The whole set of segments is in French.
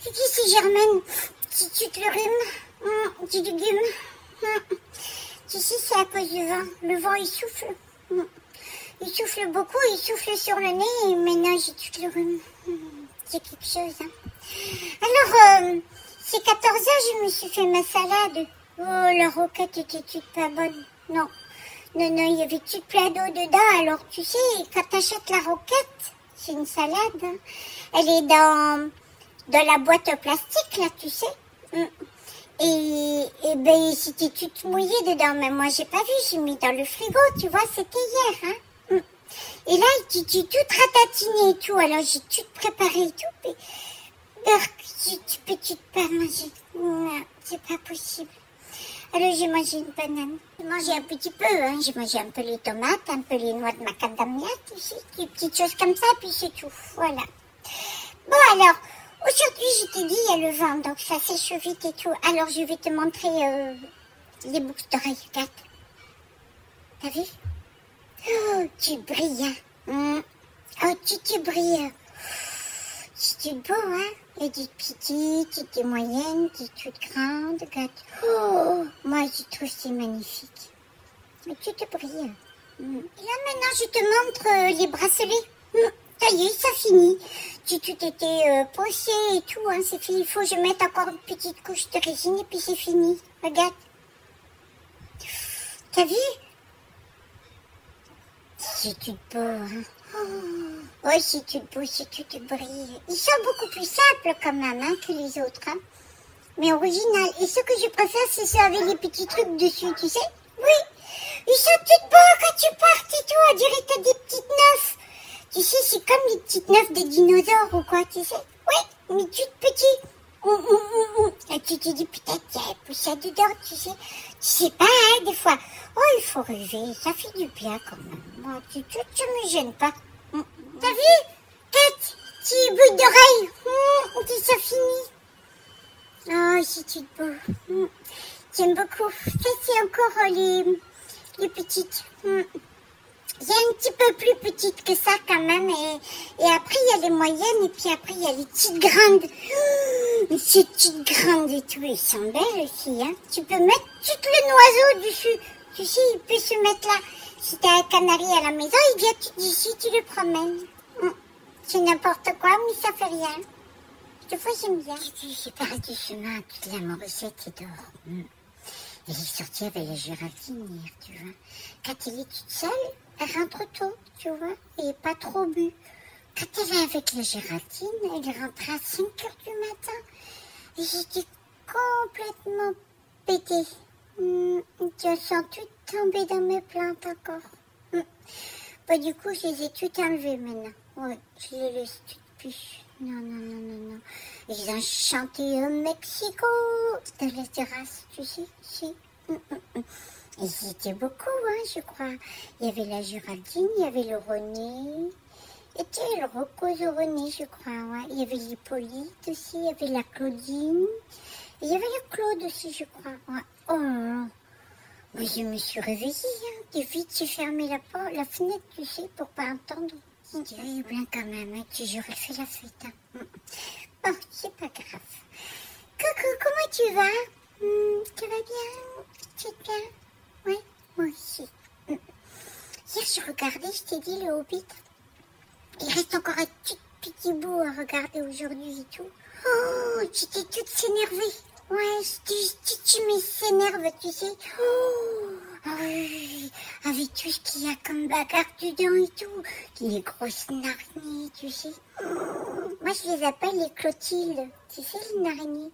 dis, c'est Germaine. Si tu te le rhume, du légume. Tu sais, c'est à cause du vent. Le vent, il souffle. Il souffle beaucoup, il souffle sur le nez et maintenant j'ai tout le rhume. C'est quelque chose, hein. Alors, c'est 14 heures, je me suis fait ma salade. Oh, la roquette était toute pas bonne. Non, il y avait tout plein d'eau dedans. Alors, tu sais, quand t'achètes la roquette, c'est une salade, hein. Elle est dans la boîte plastique, là, tu sais. Et ben, c'était toute mouillée dedans. Mais moi, j'ai pas vu, j'ai mis dans le frigo, tu vois, c'était hier, hein. Et là, j'ai tout ratatiné et tout. Alors, j'ai tout préparé et tout. Tu peux pas manger. Non, c'est pas possible. Alors, j'ai mangé une banane. J'ai mangé un petit peu, hein. J'ai mangé un peu les tomates, un peu les noix de macadamia, tu sais, des petites choses comme ça, puis c'est tout. Voilà. Bon, alors, aujourd'hui, je t'ai dit, il y a le vent, donc ça sèche vite et tout. Alors, je vais te montrer les boucles d'oreilles. Regarde. T'as vu? Oh, tu brilles, hein. Oh, tu brilles. C'est beau, hein. Il y a des petites, des moyennes, des toutes grandes. Regarde. Oh, moi, je trouve que c'est magnifique. Mais tu te brilles. Et là, maintenant, je te montre les bracelets. Ça y est, ça finit. J'ai tout été poncé et tout, hein. C'est fini. Il faut que je mette encore une petite couche de résine et puis c'est fini. Regarde. T'as vu? C'est tout beau, hein. Oh, c'est tout beau, c'est tout brille. Ils sont beaucoup plus simples quand même, hein, que les autres, hein. Mais original. Et ce que je préfère, c'est ceux avec les petits trucs dessus, tu sais. Oui, ils sont tout beaux quand tu partes et tout. On dirait que t'as des petites neufs. Tu sais, c'est comme les petites neufs des dinosaures ou quoi, tu sais. Oui, mais toutes petites. Et tu te dis peut-être qu'il y a un poussette dedans, tu sais. Tu sais pas, hein, des fois. Oh, il faut rêver, ça fait du bien quand même. Moi, tu me gênes pas. T'as vu? Tête, petit bout d'oreille. Ça finit. Oh, c'est tout beau. J'aime beaucoup. Ça, c'est encore les petites. Il y a un petit peu plus petites que ça quand même. Et après, il y a les moyennes. Et puis après, il y a les petites grandes. Ces petites grandes et tout. Elles sont belles aussi, hein. Tu peux mettre tout le noiseau dessus. Tu sais, il peut se mettre là. Si t'as un canari à la maison, il vient tout d'ici, tu le promènes. C'est n'importe quoi, mais ça fait rien. Des fois, j'aime bien. J'ai perdu chemin toute la Morissette et dehors. Elle est sortie avec la Géraldine hier, tu vois. Quand elle est toute seule, elle rentre tôt, tu vois, et pas trop bu. Quand elle est avec la Géraldine, elle est rentrée à 5 heures du matin. Et j'étais complètement pétée. Je sens toutes tomber dans mes plantes encore. Bah, du coup, je les ai toutes enlevées maintenant. Oui, je les laisse toutes plus. Non. Ils ont chanté au Mexico, dans la terrasse, tu sais, si. Ils étaient beaucoup, hein, je crois. Il y avait la Géraldine, il y avait le René. Et tu sais, le Rocco René, je crois, ouais. Il y avait l'Hippolyte aussi, il y avait la Claudine. Et il y avait le Claude aussi, je crois, ouais. Oh, oui, je me suis réveillée, hein. De vite, j'ai fermé la fenêtre, tu sais, pour pas entendre. C'est terrible quand même, hein, que j'aurais fait la fête. Hein. Bon, c'est pas grave. Coucou, comment tu vas? Tu vas bien? Tu vas bien? Oui, moi aussi. Hier, je regardais, je t'ai dit, le Hobbit. Il reste encore un petit bout à regarder aujourd'hui et tout. Oh, j'étais toute s'énervée. Ouais, tu s'énerve, tu sais. Oh, oui, avec tout ce qu'il y a comme bagarre dedans et tout. Les grosses araignées, tu sais. Moi, je les appelle les Clotildes. Tu sais, les araignées.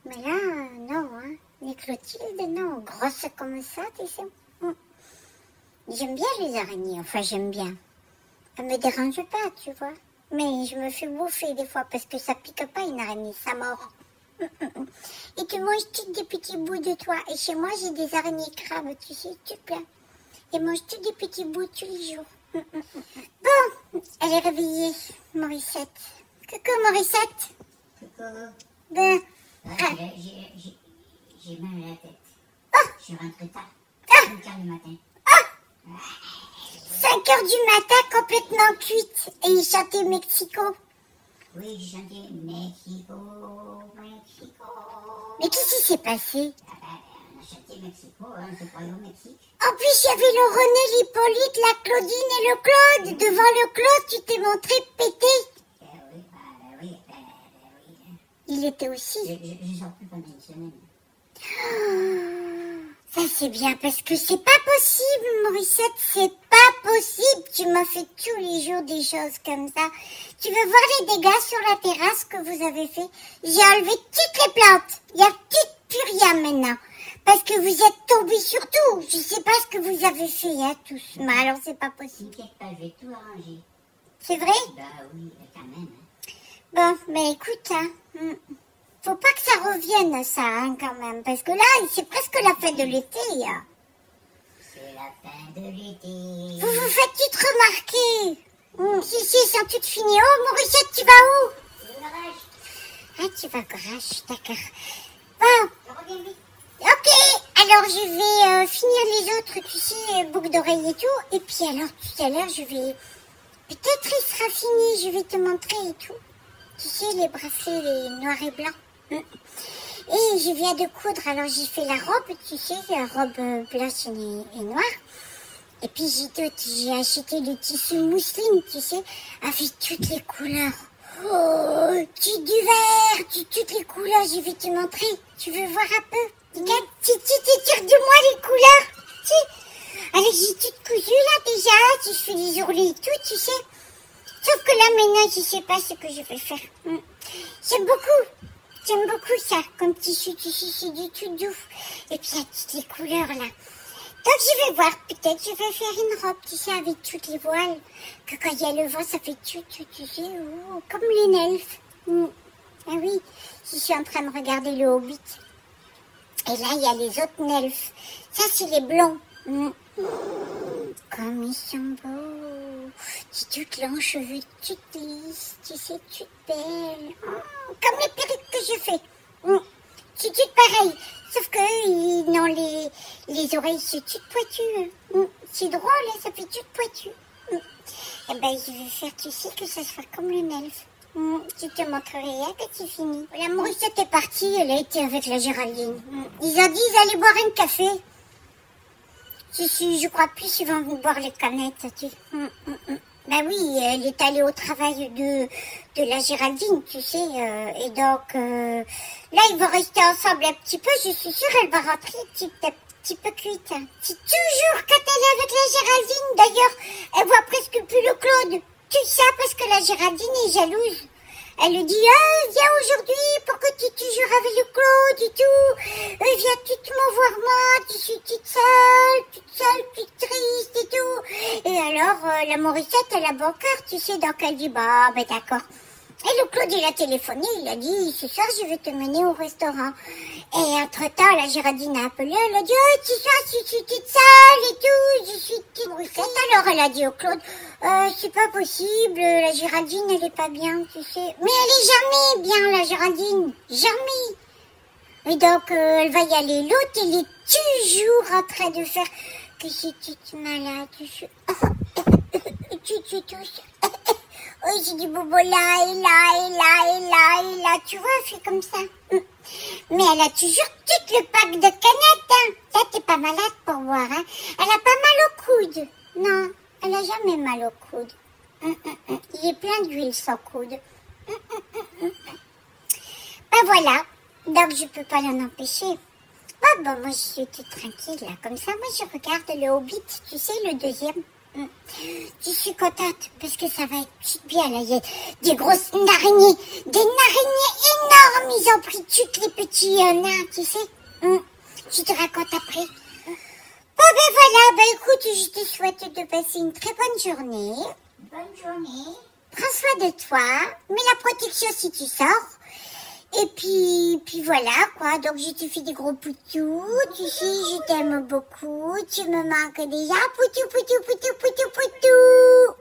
Mais là, non, hein. Les Clotildes, non. Grosses comme ça, tu sais. J'aime bien les araignées. Enfin, j'aime bien. Elle me dérange pas, tu vois. Mais je me fais bouffer des fois parce que ça pique pas une araignée, ça mord. Et tu manges tous des petits bouts de toi. Et chez moi, j'ai des araignées crabes, tu sais, tout plein. Et mange tous des petits bouts tous les jours. Bon, elle est réveillée, Morissette. Coucou, Morissette. Coucou. Ben, j'ai mal à la tête. Oh. Je suis rentrée tard. 5 heures du matin. 5 heures du matin, complètement cuite. Et il chantait Mexico. Oui, j'ai chanté Mexico, Mais qu'est-ce qui s'est passé? On a acheté Mexico, hein, c'est pas au Mexique. En plus, il y avait le René, l'Hippolyte, la Claudine et le Claude. Devant le Claude, tu t'es montré pété. Oui, oui. Il était aussi. Je sors plus pendant une semaine. Ça c'est bien parce que c'est pas possible, Morissette, c'est pas possible. Tu m'as fait tous les jours des choses comme ça. Tu veux voir les dégâts sur la terrasse que vous avez fait? J'ai enlevé toutes les plantes. Il n'y a plus rien maintenant. Parce que vous êtes tombés sur tout. Je sais pas ce que vous avez fait, hein, tous. Mais alors c'est pas possible. T'inquiète pas, je vais tout arranger. C'est vrai? Bah oui, quand même. Bon, mais écoute, hein. Faut pas que ça revienne, ça, hein, quand même. Parce que là, c'est presque la fin de l'été, hein. C'est la fin de l'été. Vous vous faites toutes remarquer. Si, ils sont toutes finies. Oh, Morissette, tu vas où? C'est le garage. Ah, tu vas au garage, d'accord. Bon, Je reviens vite. ok. Alors, je vais finir les autres, tu sais, boucles d'oreilles et tout. Et puis alors, tout à l'heure, je vais... Peut-être il sera fini, je vais te montrer et tout. Tu sais, les bracelets, les noirs et blancs. Et je viens de coudre, alors j'ai fait la robe, tu sais, la robe blanche et noire. Et puis j'ai acheté le tissu mousseline, tu sais, avec toutes les couleurs. Oh, du vert, toutes les couleurs, je vais te montrer. Tu veux voir un peu? Regarde, tu tires de moi les couleurs. Alors j'ai tout cousu là déjà, je fais les ourlets et tout, tu sais. Sauf que là maintenant, je sais pas ce que je vais faire. J'aime beaucoup ça, comme tissu, c'est du tout doux. Et puis il y a toutes les couleurs là. Donc je vais voir, peut-être je vais faire une robe, tu sais, avec toutes les voiles. Que quand il y a le vent, ça fait tu sais, comme les Nelfs. Ah oui, je suis en train de regarder le Hobbit. Et là, il y a les autres Nelfs. Ça, c'est les blonds. Comme ils sont beaux. C'est toutes longs cheveux, toutes lisses, tu sais, toutes belles. Comme les perruques que je fais. C'est toutes pareilles. Sauf qu'eux, ils ont les oreilles, c'est toutes pointues. C'est drôle, hein, ça fait toutes pointues. Eh ben, je vais faire, tu sais, que ça sera comme le Nelf. Je te montrerai quand c'est fini. La Morissette est partie, elle a été avec la Géraldine. Ils ont dit ils allaient boire un café. Je crois plus ils vont boire les canettes. Tu... Ben oui, elle est allée au travail de la Géraldine, tu sais. Et donc, là, ils vont rester ensemble un petit peu. Je suis sûre elle va rentrer un petit peu cuite. C'est toujours quand elle est avec la Géraldine. D'ailleurs, elle voit presque plus le Claude. Tout ça parce que la Géraldine est jalouse. Elle lui dit, viens aujourd'hui, pourquoi tu es toujours avec le Claude et tout. Viens tout voir moi, je suis toute seule, toute triste et tout. Et alors, la Morissette, elle a bon cœur, tu sais, donc elle dit, bah, ben d'accord. Et le Claude, il a téléphoné, il a dit, ce soir, je vais te mener au restaurant. Et entre-temps, la Géraldine a appelé, elle a dit, ce soir, je suis toute seule et tout, je suis toute Morissette. Alors, elle a dit au Claude, c'est pas possible, la Géraldine, elle est pas bien, tu sais. Mais elle est jamais bien, la Géraldine, jamais. Et donc, elle va y aller. L'autre, elle est toujours en train de faire que c'est toute malade, tu tousses. Oh, j'ai du bobo là, et là, tu vois, elle fait comme ça. Mais elle a toujours tout le pack de canettes, hein. Ça, t'es pas malade pour boire, hein. Elle a pas mal au coude. Non, elle a jamais mal au coude. Il est plein d'huile sans coude. Ben voilà, donc je peux pas l'en empêcher. Bon, moi je suis toute tranquille là, comme ça, moi je regarde le Hobbit, tu sais, le deuxième. Je suis contente parce que ça va être bien là, il y a des grosses araignées, des araignées énormes, ils ont pris toutes les petits nains, tu sais. Je te raconte après. Bon ben voilà, ben écoute, je te souhaite de passer une très bonne journée. Bonne journée. Prends soin de toi, mets la protection si tu sors. Et puis voilà quoi, donc je te fais des gros poutous, tu sais, je t'aime beaucoup, tu me manques déjà, poutou, poutou, poutou, poutou, poutou.